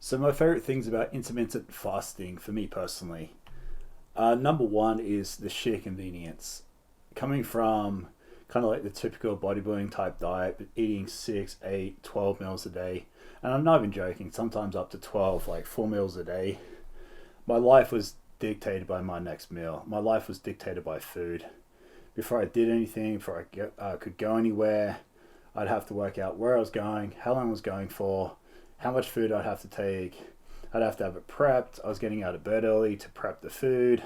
So my favorite things about intermittent fasting for me personally, number one is the sheer convenience. Coming from kind of like the typical bodybuilding type diet, but eating 6, 8, 12 meals a day, and I'm not even joking, sometimes up to 12, like 4 meals a day. My life was dictated by my next meal. My life was dictated by food. Before I did anything, before could go anywhere, I'd have to work out where I was going, how long I was going for, how much food I'd have to take. I'd have to have it prepped. I was getting out of bed early to prep the food.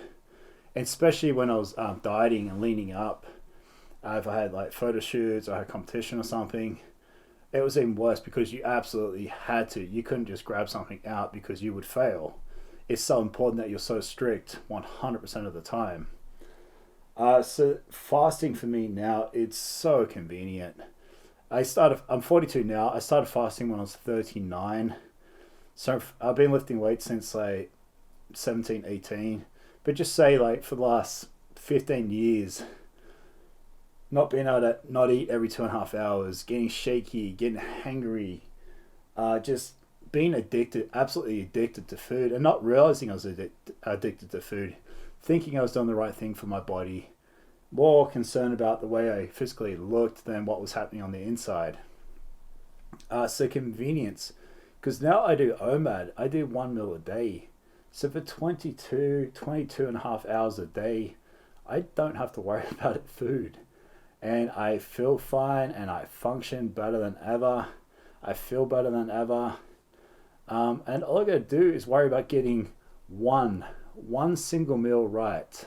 And especially when I was dieting and leaning up, if I had like photo shoots or I had competition or something, it was even worse because you absolutely had to. You couldn't just grab something out because you would fail. It's so important that you're so strict 100% of the time. So fasting for me now, it's so convenient. I'm 42 now. I started fasting when I was 39. So I've been lifting weights since like 17, 18. But just say like for the last 15 years, not being able to not eat every 2.5 hours, getting shaky, getting hangry, just being addicted, absolutely addicted to food, and not realizing I was addicted to food, thinking I was doing the right thing for my body, more concerned about the way I physically looked than what was happening on the inside. So convenience, because now I do OMAD, I do 1 meal a day. So for 22 and a half hours a day, I don't have to worry about food. And I feel fine and I function better than ever. I feel better than ever. And all I gotta do is worry about getting one single meal right.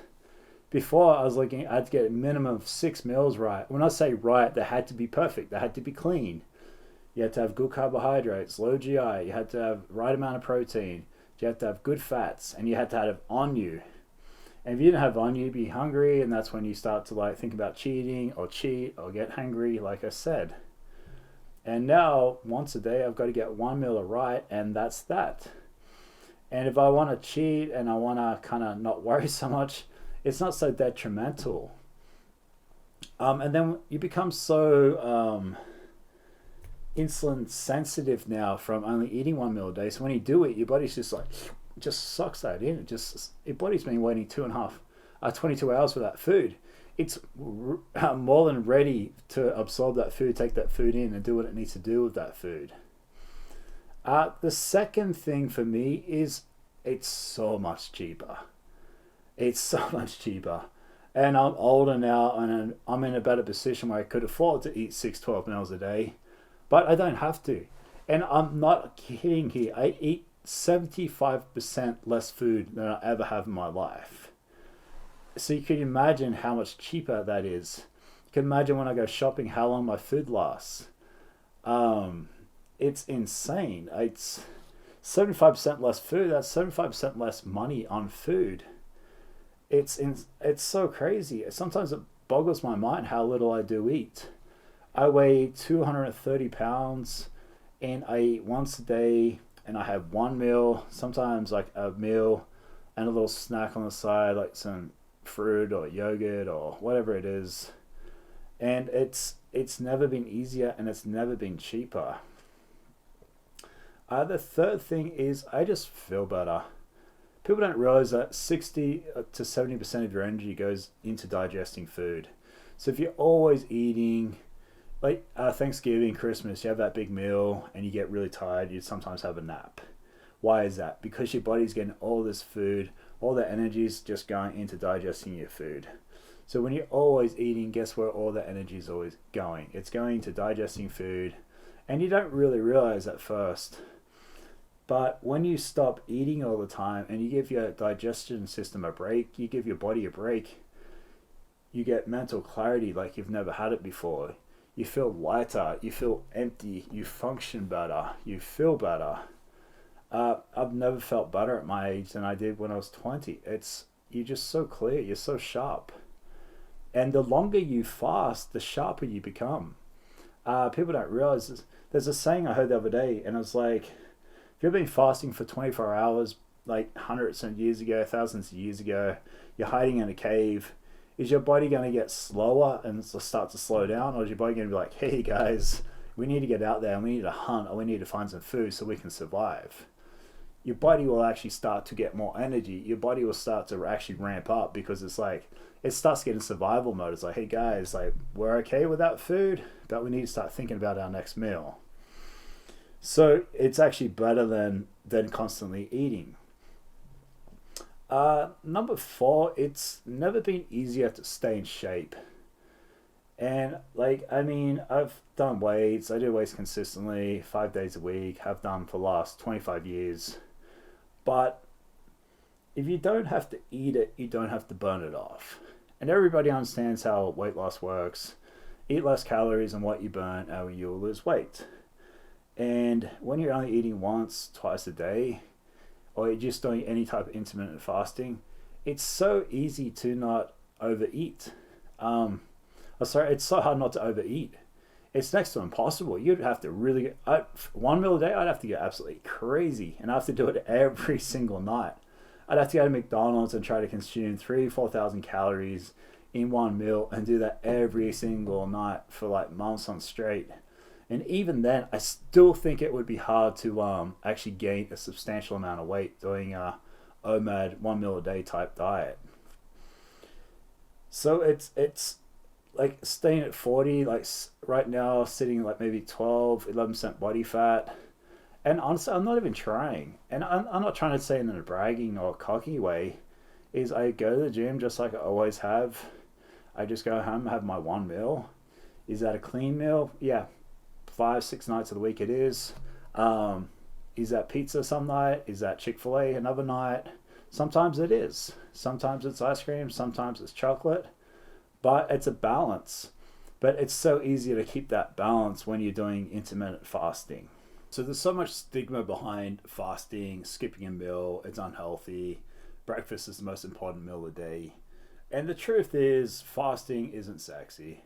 Before I was looking, I had to get a minimum of 6 meals right. When I say right, they had to be perfect. They had to be clean. You had to have good carbohydrates, low GI. You had to have the right amount of protein. You had to have good fats, and you had to have it on you. And if you didn't have on you, you'd be hungry, and that's when you start to like think about cheating or cheat or get hungry, like I said. And now, once a day, I've got to get 1 meal right, and that's that. And if I want to cheat and I want to kind of not worry so much, it's not so detrimental. And then you become so insulin sensitive now from only eating 1 meal a day. So when you do it, your body's just like, just sucks that in. Your body's been waiting 22 hours for that food. It's more than ready to absorb that food, take that food in, and do what it needs to do with that food. The second thing for me is it's so much cheaper. It's so much cheaper. And I'm older now and I'm in a better position where I could afford to eat 6, 12 meals a day, but I don't have to. And I'm not kidding here. I eat 75% less food than I ever have in my life. So you can imagine how much cheaper that is. You can imagine when I go shopping how long my food lasts. It's insane. It's 75% less food. That's 75% less money on food. It's so crazy. Sometimes it boggles my mind how little I do eat. I weigh 230 pounds and I eat once a day and I have 1 meal, sometimes like a meal and a little snack on the side, like some fruit or yogurt or whatever it is. And it's never been easier and it's never been cheaper. The third thing is I just feel better. People don't realize that 60 to 70% of your energy goes into digesting food. So if you're always eating, like Thanksgiving, Christmas, you have that big meal and you get really tired, you sometimes have a nap. Why is that? Because your body's getting all this food, all the energy is just going into digesting your food. So when you're always eating, guess where all the energy is always going? It's going to digesting food, and you don't really realize at first. But when you stop eating all the time and you give your digestion system a break, you give your body a break, you get mental clarity like you've never had it before. You feel lighter, you feel empty, you function better, you feel better. I've never felt better at my age than I did when I was 20. You're just so clear, you're so sharp. And the longer you fast, the sharper you become. People don't realize this. There's a saying I heard the other day, and it was like, if you've been fasting for 24 hours, like hundreds of years ago, thousands of years ago, you're hiding in a cave, is your body going to get slower and start to slow down? Or is your body going to be like, hey guys, we need to get out there and we need to hunt or we need to find some food so we can survive? your body will actually start to get more energy. Your body will start to actually ramp up because it's like, it starts getting survival mode. It's like, hey guys, like we're okay without food, but we need to start thinking about our next meal. So it's actually better than constantly eating. Number 4, it's never been easier to stay in shape. And like, I mean, I've done weights. I do weights consistently, 5 days a week. Have done for the last 25 years. But if you don't have to eat it, you don't have to burn it off. And everybody understands how weight loss works. Eat less calories than what you burn, and you'll lose weight. And when you're only eating once, twice a day, or you're just doing any type of intermittent fasting, it's so easy to not overeat. It's so hard not to overeat. It's next to impossible. You'd have to really, 1 meal a day, I'd have to get absolutely crazy, and I have to do it every single night. I'd have to go to McDonald's and try to consume 3,000-4,000 calories in 1 meal and do that every single night for like months on straight. And even then, I still think it would be hard to actually gain a substantial amount of weight doing a OMAD 1 meal a day type diet. So it's like staying at 40, like right now sitting like maybe 11% body fat. And honestly, I'm not even trying. And I'm not trying to say it in a bragging or cocky way. Is I go to the gym just like I always have. I just go home, have my 1 meal. Is that a clean meal? Yeah. 5-6 nights of the week it is. Is that pizza some night? Is that Chick-fil-A another night? Sometimes it is. Sometimes it's ice cream. Sometimes it's chocolate. But it's a balance. But it's so easy to keep that balance when you're doing intermittent fasting. So there's so much stigma behind fasting, skipping a meal, it's unhealthy. Breakfast is the most important meal of the day. And the truth is, fasting isn't sexy.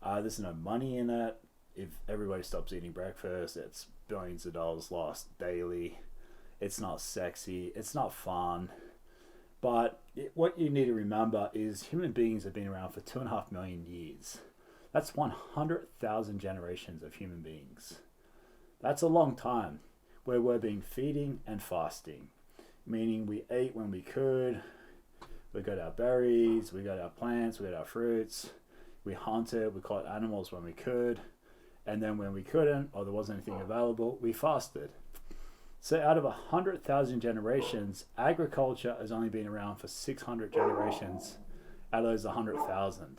There's no money in it. If everybody stops eating breakfast, it's billions of dollars lost daily. It's not sexy. It's not fun. But what you need to remember is human beings have been around for 2.5 million years. That's 100,000 generations of human beings. That's a long time where we've been feeding and fasting, meaning we ate when we could. We got our berries, we got our plants, we got our fruits. We hunted, we caught animals when we could. And then when we couldn't, or there wasn't anything available, we fasted. So out of 100,000 generations, agriculture has only been around for 600 generations out of those 100,000.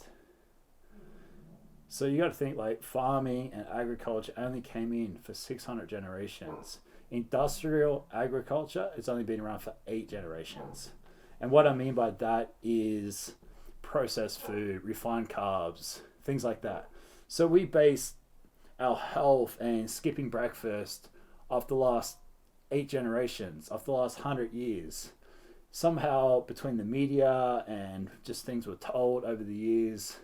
So you got to think like farming and agriculture only came in for 600 generations. Industrial agriculture has only been around for 8 generations. And what I mean by that is processed food, refined carbs, things like that. So we base our health and skipping breakfast of the last 8 generations, of the last 100 years. Somehow between the media and just things we're told over the years,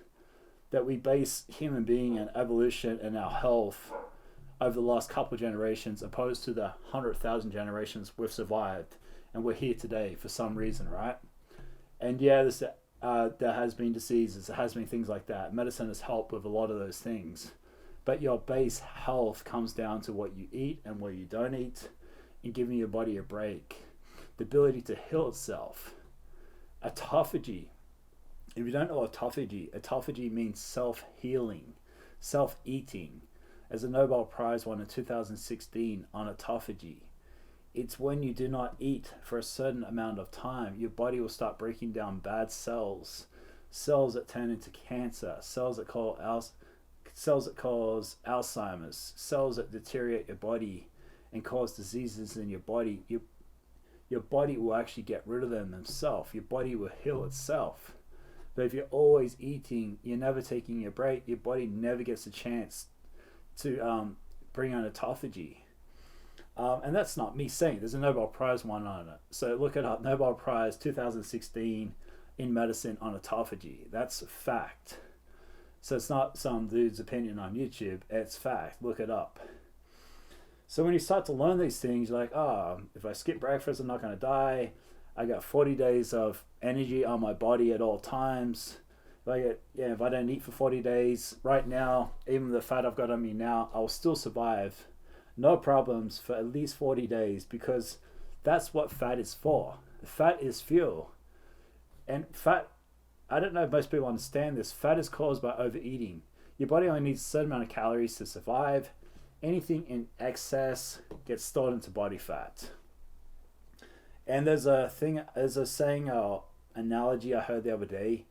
that we base human being and evolution and our health over the last couple of generations opposed to the 100,000 generations we've survived and we're here today for some reason, right? And yeah, there has been diseases, there has been things like that. Medicine has helped with a lot of those things. But your base health comes down to what you eat and what you don't eat and giving your body a break. The ability to heal itself. Autophagy. If you don't know autophagy means self-healing, self-eating. As a Nobel Prize won in 2016 on autophagy. It's when you do not eat for a certain amount of time, your body will start breaking down bad cells, cells that turn into cancer, cells that cause Alzheimer's, cells that deteriorate your body and cause diseases in your body. Your body will actually get rid of them themselves. Your body will heal itself. But if you're always eating, you're never taking a break, your body never gets a chance to bring on autophagy. And that's not me saying. There's a Nobel Prize one on it. So look it up, Nobel Prize 2016 in medicine on autophagy. That's a fact. So it's not some dude's opinion on YouTube. It's fact. Look it up. So when you start to learn these things, you're like, if I skip breakfast, I'm not going to die. I got 40 days of energy on my body at all times. If I don't eat for 40 days, right now, even the fat I've got on me now, I'll still survive. No problems for at least 40 days because That's what fat is for. Fat is fuel. And fat, I don't know if most people understand this, fat is caused by overeating. Your body only needs a certain amount of calories to survive. Anything in excess gets stored into body fat. And there's a saying, analogy I heard the other day.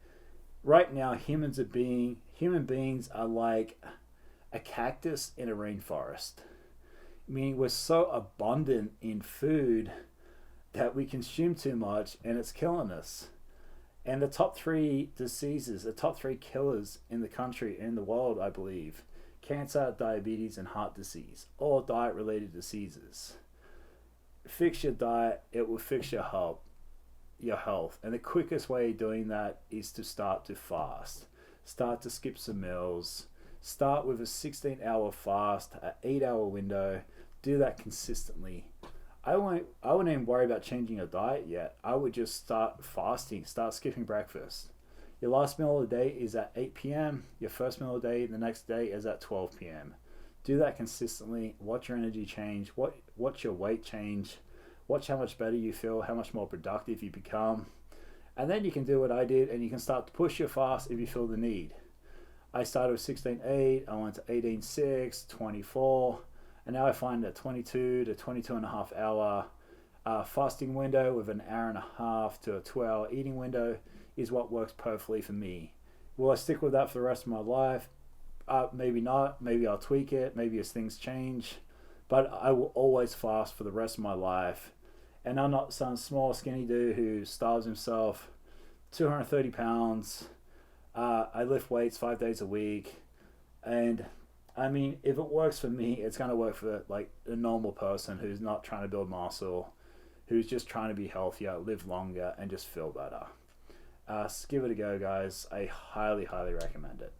Right now, human beings are like a cactus in a rainforest. Meaning we're so abundant in food that we consume too much and it's killing us. And the top three diseases, the top three killers in the country and in the world, I believe, cancer, diabetes, and heart disease, all diet-related diseases. Fix your diet, it will fix your health. And the quickest way of doing that is to start to fast. Start to skip some meals. Start with a 16-hour fast, an 8-hour window. Do that consistently. I wouldn't even worry about changing your diet yet. I would just start fasting. Start skipping breakfast. Your last meal of the day is at 8 p.m. Your first meal of the day the next day is at 12 p.m. Do that consistently. Watch your energy change. Watch your weight change. Watch how much better you feel, how much more productive you become. And then you can do what I did and you can start to push your fast if you feel the need. I started with 16.8, I went to 18.6, 24, and now I find a 22 to 22 and a half hour fasting window with an hour and a half to a 2-hour eating window is what works perfectly for me. Will I stick with that for the rest of my life? Maybe not. Maybe I'll tweak it. Maybe as things change. But I will always fast for the rest of my life. And I'm not some small skinny dude who starves himself, 230 pounds. I lift weights 5 days a week. And I mean, if it works for me, it's going to work for like a normal person who's not trying to build muscle, who's just trying to be healthier, live longer, and just feel better. Give it a go, guys. I highly, highly recommend it.